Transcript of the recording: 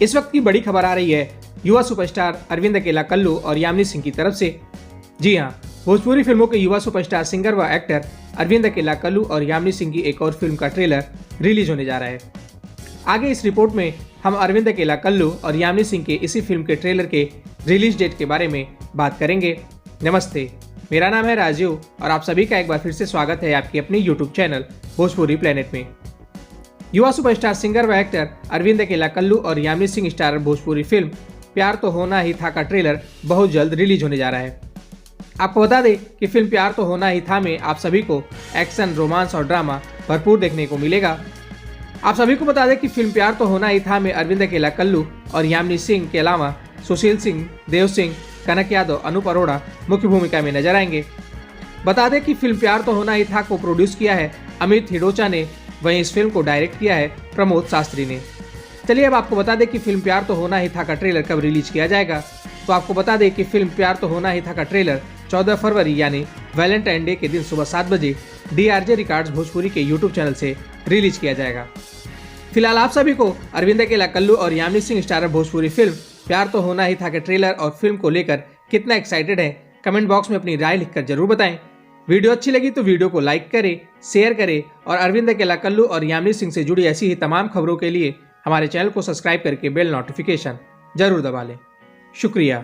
इस वक्त की बड़ी खबर आ रही है युवा सुपरस्टार अरविंद अकेला कल्लू और यामिनी सिंह की तरफ से। जी हाँ, भोजपुरी फिल्मों के युवा सुपरस्टार सिंगर व एक्टर अरविंद अकेला कल्लू और यामिनी सिंह की एक और फिल्म का ट्रेलर रिलीज होने जा रहा है। आगे इस रिपोर्ट में हम अरविंद अकेला कल्लू और यामिनी सिंह के इसी फिल्म के ट्रेलर के रिलीज डेट के बारे में बात करेंगे। नमस्ते, मेरा नाम है राजीव और आप सभी का एक बार फिर से स्वागत है आपकी अपनी यूट्यूब चैनल भोजपुरी प्लेनेट में। युवा सुपरस्टार सिंगर व एक्टर अरविंद अकेला कल्लू और यामिनी सिंह स्टारर भोजपुरी फिल्म प्यार तो होना ही था का ट्रेलर बहुत जल्द रिलीज होने जा रहा है। आपको बता दें कि फिल्म प्यार तो होना ही था में आप सभी को एक्शन, रोमांस और ड्रामा भरपूर देखने को मिलेगा। आप सभी को बता दें कि फिल्म प्यार तो होना ही था में अरविंद अकेला कल्लू और यामिनी सिंह के अलावा सुशील सिंह, देव सिंह, कनक यादव, अनूप अरोड़ा मुख्य भूमिका में नजर आएंगे। बता दें कि फिल्म प्यार तो होना ही था को प्रोड्यूस किया है अमित हिडोचा ने, वहीं इस फिल्म को डायरेक्ट किया है प्रमोद शास्त्री ने। चलिए अब आपको बता दें कि फिल्म प्यार तो होना ही था का ट्रेलर कब रिलीज किया जाएगा। तो आपको बता दें कि फिल्म प्यार तो होना ही था का ट्रेलर 14 फरवरी यानी वैलेंटाइन डे के दिन सुबह 7 बजे DRJ रिकॉर्ड्स भोजपुरी के यूट्यूब चैनल से रिलीज किया जाएगा। फिलहाल आप सभी को अरविंद अकेला कल्लू और यामिनी सिंह स्टारर भोजपुरी फिल्म प्यार तो होना ही था के ट्रेलर और फिल्म को लेकर कितना एक्साइटेड है, कमेंट बॉक्स में अपनी राय लिखकर जरूर बताएं। वीडियो अच्छी लगी तो वीडियो को लाइक करें, शेयर करें और अरविंद अकेला कल्लू और यामिनी सिंह से जुड़ी ऐसी ही तमाम खबरों के लिए हमारे चैनल को सब्सक्राइब करके बेल नोटिफिकेशन जरूर दबा लें। शुक्रिया।